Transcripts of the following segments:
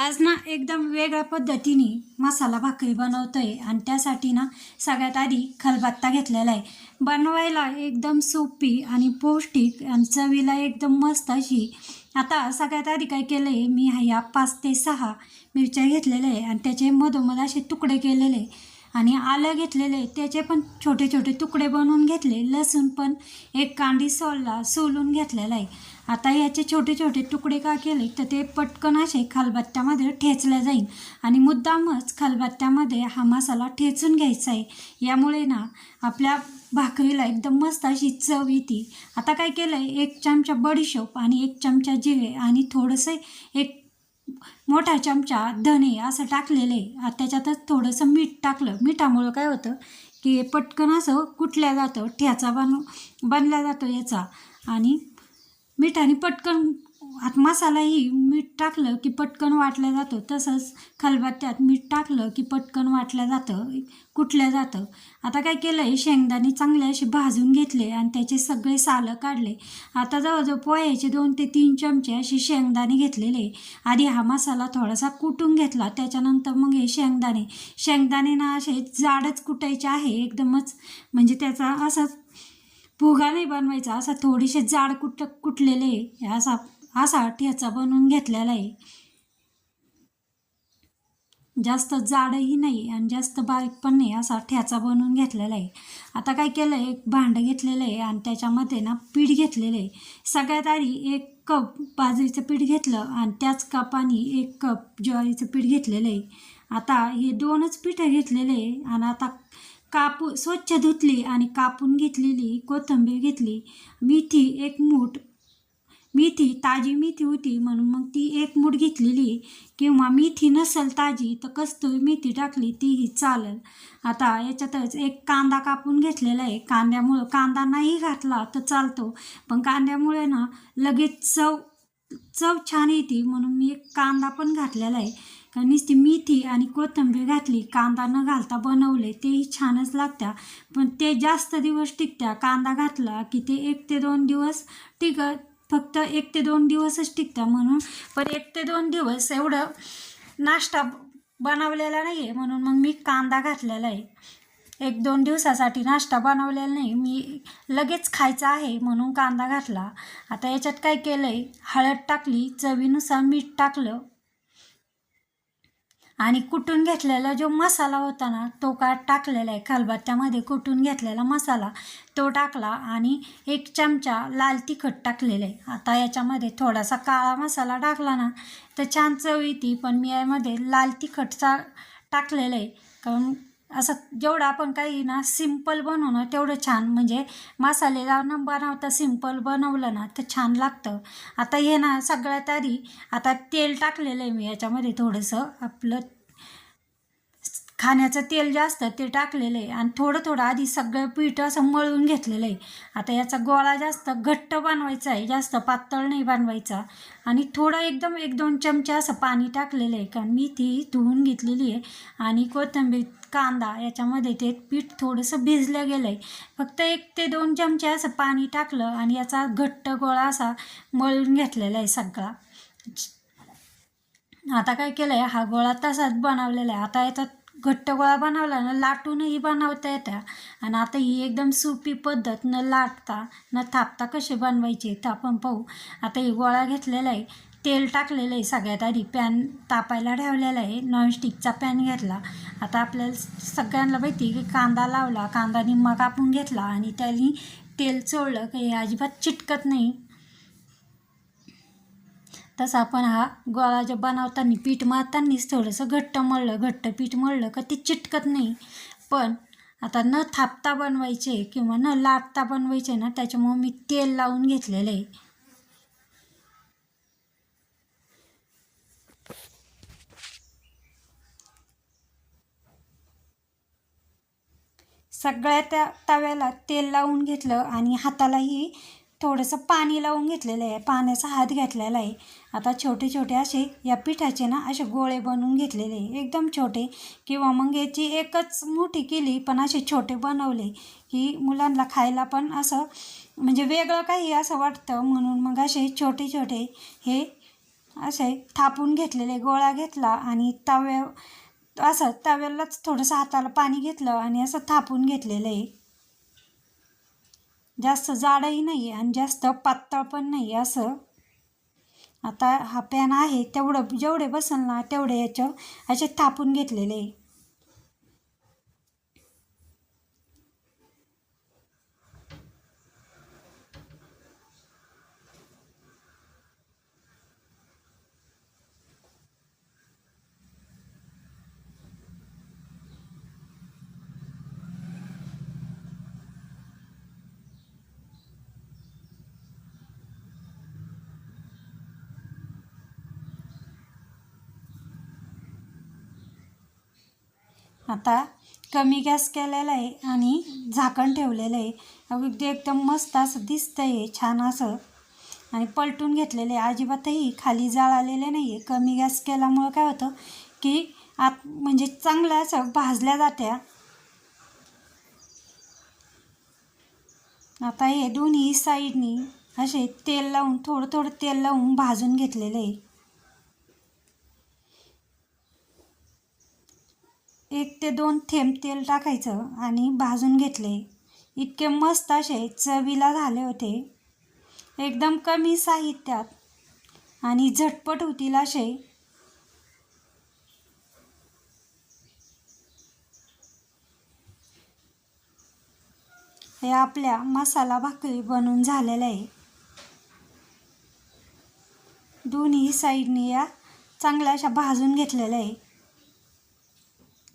आज ना एकदम वेगळ्या पद्धतीने मसाला भाकरी बनवतोय आणि त्यासाठी ना सगळ्यात आधी खलबत्ता घेतलेला आहे. बनवायला एकदम सोपी आणि पौष्टिक आणि चवीला एकदम मस्त अशी. आता सगळ्यात आधी काय केलं आहे, मी ह्या 5 ते 6 मिरच्या घेतलेल्या आहे आणि त्याचे मधोमध असे तुकडे केलेले आणि आलं घेतलेले, त्याचे पण छोटे छोटे तुकडे बनवून घेतले. लसूण पण एक कांडी सोलून घेतलेला आहे. आता याचे छोटे छोटे तुकडे का केले तर ते पटकन असे खलबत्त्यामध्ये ठेचले जाईल आणि मुद्दामच खलबत्त्यामध्ये हा मसाला ठेचून घ्यायचा आहे. यामुळे ना आपल्या भाकरीला एकदम मस्त अशी चव येते. आता काय केलं आहे, 1 चमचा बडीशोप आणि 1 चमचा जिरे आणि थोडंसं 1 मोठा चमचा धने असं टाकलेलं आहे. त्याच्यातच थोडंसं मीठ टाकलं. मिठामुळं काय होतं की पटकन असं कुटल्या जातं, ठ्याचा बनला जातो याचा. आणि मिठाने पटकन मसालाही मीठ टाकलं की पटकन वाटला जातो. तसंच खलबत्त्यात मीठ टाकलं की पटकन वाटलं जातं, कुटलं जातं. आता काय केलं आहे, शेंगदाणे चांगले असे भाजून घेतले आणि त्याचे सगळे सालं काढले. आता जवळजवळ पोह्याचे 2 ते 3 चमचे असे शेंगदाणे घेतलेले. आधी हा मसाला थोडासा कुटून घेतला, त्याच्यानंतर मग हे शेंगदाणे ना असे जाडच कुटायचे आहे एकदमच, म्हणजे त्याचा असा भुगा नाही बनवायचा, असा थोडीसे जाड कुटलेले असा ठेचा बनवून घेतलेला आहे. जास्त जाडही नाही आणि जास्त बारीक पण नाही, असा ठेचा बनवून घेतलेला आहे. आता काय केलं आहे, एक भांडं घेतलेलं आहे आणि त्याच्यामध्ये ना पीठ घेतलेलं आहे. सगळ्यात आधी 1 कप बाजरीचं पीठ घेतलं आणि त्याच कपाने 1 कप ज्वारीचं पीठ घेतलेलं आहे. आता हे 2च पिठं घेतलेले आहे आणि आता स्वच्छ धुतली आणि कापून घेतलेली कोथिंबीर घेतली. मेथी 1 मूठ, ताजी मेथी होती म्हणून मग ती 1 मूठ घेतलेली, किंवा मेथी नसेल ताजी तर कस्तुरी मेथी टाकली तीही चालेल. आता याच्यातच 1 कांदा कापून घेतलेला आहे. कांदा नाही घातला तर चालतो, पण कांद्यामुळे ना लगेच चव छान येते म्हणून मी 1 कांदा पण घातलेला आहे. कारण नुसती मेथी आणि कोथिंबीर घातली, कांदा न घालता बनवले तेही छानच लागत्या, पण ते जास्त दिवस टिकत्या. कांदा घातला की ते 1 ते 2 दिवस फक्त 1 ते 2 दिवसच टिकत्या म्हणून. पण 1 ते 2 दिवस एवढं नाश्ता बनवलेला नाही आहे म्हणून मग मी कांदा घातलेला आहे. 1-2 दिवसासाठी नाश्ता बनवलेला नाही, मी लगेच खायचा आहे म्हणून कांदा घातला. आता याच्यात काय केलं आहे, हळद टाकली, चवीनुसार मीठ टाकलं आणि कुटून घेतलेला जो मसाला होता ना तो काय टाकलेला आहे. खलबत्त्यामध्ये कुटून घेतलेला मसाला तो टाकला आणि 1 चमचा लाल तिखट टाकलेलं आहे. आता याच्यामध्ये थोडासा काळा मसाला टाकला ना तर छान चव येते, पण मी यामध्ये लाल तिखटचा टाकलेलं आहे. कारण असं जेवढं आपण काही ना सिंपल बनवणं तेवढं छान, म्हणजे मसालेदार न बनवता सिंपल बनवलं ना तर छान लागतं. आता हे ना सगळ्यात आधी आता तेल टाकलेलं आहे मी याच्यामध्ये, थोडंसं आपलं खाण्याचं तेल जास्त ते टाकलेलं आहे आणि थोडं आधी सगळं पीठ असं मळून घेतलेलं आहे. आता याचा गोळा जास्त घट्ट बनवायचा आहे, जास्त पातळ नाही बनवायचा. आणि थोडं एकदम 1-2 चमचे असं पाणी टाकलेलं आहे, कारण मी ती धुवून घेतलेली आहे. आणि कोथिंबीर, कांदा याच्यामध्ये ते पीठ थोडंसं भिजलं गेलं आहे. फक्त 1 ते 2 चमचे असं पाणी टाकलं आणि याचा घट्ट गोळा असा मळून घेतलेला आहे सगळा. आता काय केलं आहे, हा गोळा तसाच बनवलेला आहे. आता याचा घट्ट गोळा बनवला ना लाटूनही बनवता येत्या. आणि आता ही एकदम सोपी पद्धत, न लाटता न थापता कसे बनवायचे तर आपण पाहू. आता ही गोळा घेतलेला आहे, तेल टाकलेलं आहे. सगळ्यात आधी पॅन तापायला ठेवलेला आहे, नॉनस्टिकचा पॅन घेतला. आता आपल्याला सगळ्यांना माहिती की कांदा लावला, कांदा निम्मा कापून घेतला आणि त्याने तेल चोळलं काही अजिबात चिटकत नाही. तसं आपण हा गोळा जे बनवताना पीठ मळतानाच थोडंसं घट्ट पीठ मळलं का ते चिटकत नाही. पण आता न थापता बनवायचे किंवा न लाटता बनवायचे ना, त्याच्यामुळे मी तेल लावून घेतलेलं आहे. सगळ्या त्या तव्याला तेल लावून घेतलं आणि हातालाही थोडंसं पाणी लावून घेतलेलं आहे, पाण्याचा हात घेतलेला आहे. आता छोटे असे या पिठाचे ना असे गोळे बनवून घेतलेले आहे, एकदम छोटे. किंवा मग याची एकच मोठी केली पण असे छोटे बनवले की मुलांना खायला पण असं म्हणजे वेगळं काही असं वाटतं, म्हणून मग असे छोटे हे असे थापून घेतलेले गोळा घेतला आणि तव्यालाच थोडंसं हाताला पाणी घेतलं आणि असं थापून घेतलेलं आहे. जास्त जाडही नाही आणि जास्त पातळ पण नाही असं. आता हा पॅन आहे तेवढं जेवढे बसेल ना तेवढे याचं असे थापून घेतलेले आहे. आता कमी गॅस केलेला आहे आणि झाकण ठेवलेलं आहे. अगदी एकदम मस्त असं दिसतं आहे, छान असं. आणि पलटून घेतलेले, अजिबातही खाली जाळ आलेले नाही आहे. कमी गॅस केल्यामुळं काय होतं की म्हणजे चांगलं असं भाजल्या जात्या. आता हे दोन्ही साईडनी असे तेल लावून थोडं थोडं तेल लावून भाजून घेतलेलं आहे. 1 ते 2 थेंब तेल टाकायचं आणि भाजून घेतले. इतके मस्त असे चवीला झाले होते, एकदम कमी साहित्यात आणि झटपट होतील असे. हे आपल्या मसाला भाकरी बनवून झालेलं आहे. दोन्ही साईडनी या चांगल्या अशा भाजून घेतलेल्या आहे.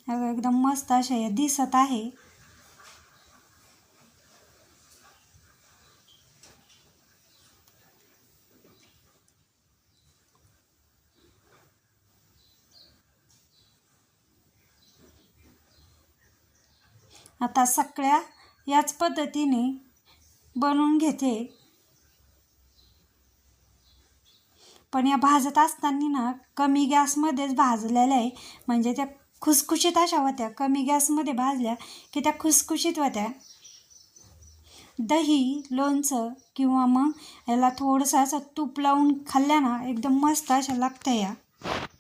एकदम मस्त अशा दिसत आहे. आता सगळ्या याच पद्धतीने बनवून घेते. पण या भाजत असताना ना कमी गॅसमध्येच भाजलेल्या आहे, म्हणजे त्या खुसखुशीत अशा होत्या. कमी गॅसमध्ये भाजल्या की त्या खुसखुशीत होत्या. दही, लोणचं किंवा मग याला थोडंसं असं तूप लावून खाल्ल्या ना एकदम मस्त अशा लागत्या या.